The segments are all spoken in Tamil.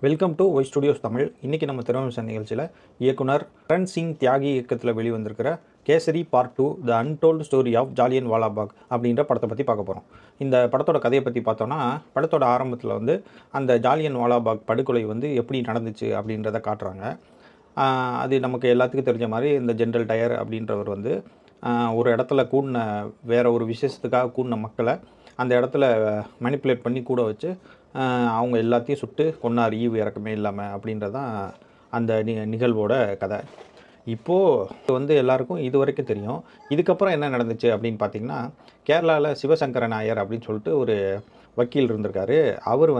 Welcome to Y studios Tamil. இன்றைக்கி நம்ம திரைவிமர்சன நிகழ்ச்சியில் இயக்குனர் கரண் சிங் தியாகி இயக்கத்தில் வெளிவந்திருக்கிற Kesari part 2 the untold story of Jallianwala வாலாபாக் அப்படின்ற படத்தை பற்றி பார்க்க போகிறோம். இந்த படத்தோட கதையை பற்றி பார்த்தோன்னா, படத்தோட ஆரம்பத்தில் அந்த ஜாலியன் வாலாபாக் படுகொலை எப்படி நடந்துச்சு அப்படின்றத காட்டுறாங்க. அது நமக்கு எல்லாத்துக்கும் தெரிஞ்ச மாதிரி இந்த ஜென்ரல் டயர் அப்படின்றவர் ஒரு இடத்துல வேறு ஒரு விசேஷத்துக்காக கூடின மக்களை அந்த இடத்துல மேனிப்புலேட் பண்ணி கூட வச்சு அவங்க எல்லாத்தையும் சுட்டு கொன்னார், ஈவு இறக்கமே இல்லாமல் அப்படின்றது தான் அந்த நிகழ்வோட கதை. இப்போது எல்லாருக்கும் இது வரைக்கும் தெரியும். இதுக்கப்புறம் என்ன நடந்துச்சு அப்படின்னு பார்த்திங்கன்னா, கேரளாவில் சிவசங்கரன் நாயர் அப்படின்னு சொல்லிட்டு ஒரு வக்கீல் இருந்திருக்காரு. அவர்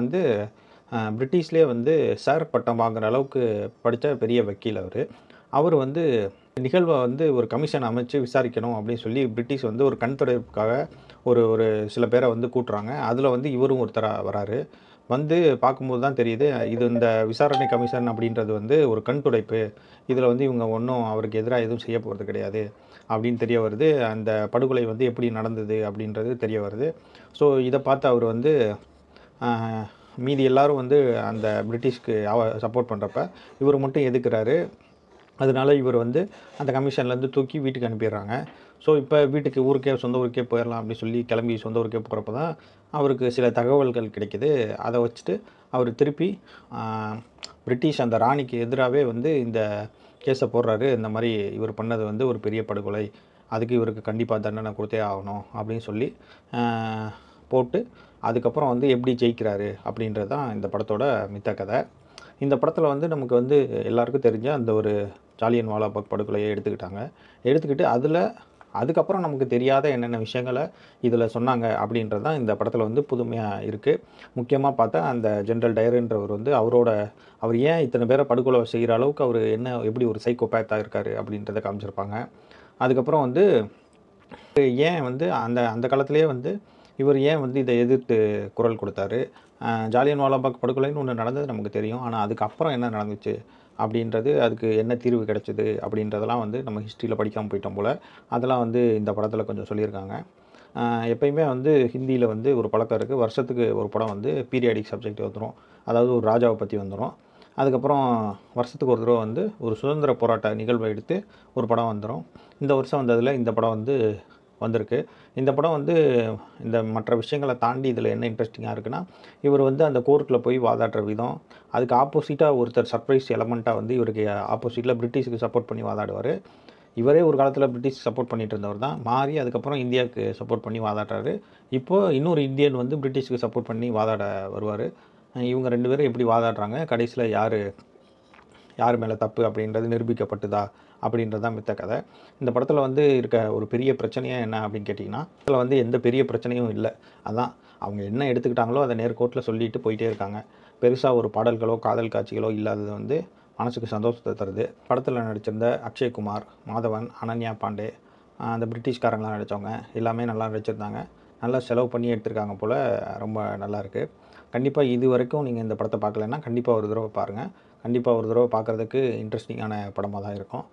பிரிட்டிஷ்லேயே சார் பட்டம் வாங்குகிற அளவுக்கு படித்த பெரிய வக்கீல். அவர் நிகழ்வை ஒரு கமிஷன் அமைச்சு விசாரிக்கணும் அப்படின்னு சொல்லி பிரிட்டிஷ் ஒரு கண் துடைப்புக்காக ஒரு சில பேரை கூட்டுறாங்க. அதில் இவரும் ஒருத்தராக வராரு. பார்க்கும்போது தான் தெரியுது, இந்த விசாரணை கமிஷன் அப்படின்றது ஒரு கண் துடைப்பு. இதில் இவங்க ஒன்றும் அவருக்கு எதிராக எதுவும் செய்ய போகிறது கிடையாது அப்படின்னு தெரிய வருது. அந்த படுகொலை எப்படி நடந்தது அப்படின்றது தெரிய வருது. ஸோ இதை பார்த்து அவர் மீதி எல்லோரும் அந்த பிரிட்டிஷ்க்கு சப்போர்ட் பண்ணுறப்ப இவர் மட்டும் எதுக்குறாரு. அதனால இவர் அந்த கமிஷன்லேருந்து தூக்கி வீட்டுக்கு அனுப்பிடுறாங்க. ஸோ இப்போ வீட்டுக்கு சொந்த ஊருக்கே போயிடலாம் அப்படின்னு சொல்லி கிளம்பி சொந்த ஊருக்கே போகிறப்ப தான் அவருக்கு சில தகவல்கள் கிடைக்கிது. அதை வச்சுட்டு அவர் திருப்பி பிரிட்டிஷ் அந்த ராணிக்கு எதிராகவே இந்த கேஸை போடுறாரு. இந்த மாதிரி இவர் பண்ணது ஒரு பெரிய படுகொலை, அதுக்கு இவருக்கு கண்டிப்பாக தண்டனை கொடுத்தே ஆகணும் அப்படின்னு சொல்லி போட்டு அதுக்கப்புறம் எப்படி ஜெயிக்கிறாரு அப்படின்றது தான் இந்த படத்தோட மித்த கதை. இந்த படத்தில் நமக்கு எல்லாருக்கும் தெரிஞ்ச அந்த ஒரு ஜாலியன் வாலாபாக் படுகொலையை எடுத்துக்கிட்டு அதுக்கப்புறம் நமக்கு தெரியாத என்னென்ன விஷயங்களை இதில் சொன்னாங்க அப்படின்றது தான் இந்த படத்தில் புதுமையாக இருக்குது. முக்கியமாக பார்த்தா அந்த ஜென்ரல் டயருன்றவர் அவர் ஏன் இத்தனை பேரை படுகொலை செய்கிற அளவுக்கு அவர் எப்படி ஒரு சைக்கோபேத்தாக இருக்கார் அப்படின்றத காமிச்சிருப்பாங்க. அதுக்கப்புறம் ஏன் அந்த காலத்திலே இவர் ஏன் இதை எதிர்த்து குரல் கொடுத்தாரு. ஜாலியன் வாலாபாக் படுகொலைன்னு ஒன்று நடந்தது நமக்கு தெரியும். ஆனால் அதுக்கப்புறம் என்ன நடந்துச்சு அப்படின்றது, அதுக்கு என்ன தீர்வு கிடைச்சிது அப்படின்றதெல்லாம் நம்ம ஹிஸ்ட்ரியில் படிக்காமல் போயிட்டோம் போல். அதெல்லாம் இந்த படத்தில் கொஞ்சம் சொல்லியிருக்காங்க. எப்பயுமே ஹிந்தியில் ஒரு பழக்கம் இருக்குது, வருஷத்துக்கு ஒரு படம் பீரியாடிக் சப்ஜெக்ட் வந்துடும். அதாவது ஒரு ராஜாவை பற்றி வந்துடும். அதுக்கப்புறம் வருஷத்துக்கு ஒரு தடவை ஒரு சுதந்திர போராட்ட நிகழ்வை எடுத்து ஒரு படம் வந்துடும். இந்த வருஷம் வந்ததில் இந்த படம் வந்திருக்கு. இந்த படம் இந்த மற்ற விஷயங்களை தாண்டி இதில் என்ன இன்ட்ரெஸ்டிங்காக இருக்குன்னா, இவர் அந்த கோர்ட்டில் போய் வாதாடுற விதம், அதுக்கு ஆப்போசிட்டாக ஒருத்தர் சர்ப்ரைஸ் எலமெண்ட்டாக இவருக்கு ஆப்போசிட்டில் பிரிட்டிஷுக்கு சப்போர்ட் பண்ணி வாதாடுவார். இவரே ஒரு காலத்தில் பிரிட்டிஷ் சப்போர்ட் பண்ணிட்டு இருந்தவர் தான், மாறி அதுக்கப்புறம் இந்தியாவுக்கு சப்போர்ட் பண்ணி வாதாடுறாரு. இப்போது இன்னொரு இந்தியன் பிரிட்டிஷ்க்கு சப்போர்ட் பண்ணி வாதாட வருவார். இவங்க 2 பேரும் எப்படி வாதாடுறாங்க, கடைசியில் யார் மேலே தப்பு அப்படின்றது நிரூபிக்கப்பட்டுதா அப்படின்றது தான் மித்த கதை. இந்த படத்தில் இருக்க ஒரு பெரிய பிரச்சனையாக என்ன அப்படின்னு கேட்டிங்கன்னா, இதில் எந்த பெரிய பிரச்சனையும் இல்லை. அதான் அவங்க என்ன எடுத்துக்கிட்டாங்களோ அதை நேர்கோட்டில் சொல்லிட்டு போயிட்டே இருக்காங்க. பெருசாக ஒரு பாடல்களோ காதல் காட்சிகளோ இல்லாதது மனசுக்கு சந்தோஷத்தை தருது. படத்தில் நடிச்சிருந்த அக்ஷய்குமார், மாதவன், அனன்யா பாண்டே, அந்த பிரிட்டிஷ்காரங்களாம் நடித்தவங்க எல்லாமே நல்லா நடிச்சிருந்தாங்க. நல்லா செலவு பண்ணி எடுத்திருக்காங்க போல். ரொம்ப நல்லாயிருக்கு. கண்டிப்பாக இது வரைக்கும் நீங்கள் இந்த படத்தை பார்க்கலன்னா கண்டிப்பாக ஒரு தடவை பாருங்கள். கண்டிப்பாக ஒரு தடவை பார்க்குறதுக்கு இன்ட்ரெஸ்டிங்கான படமாக தான் இருக்கும்.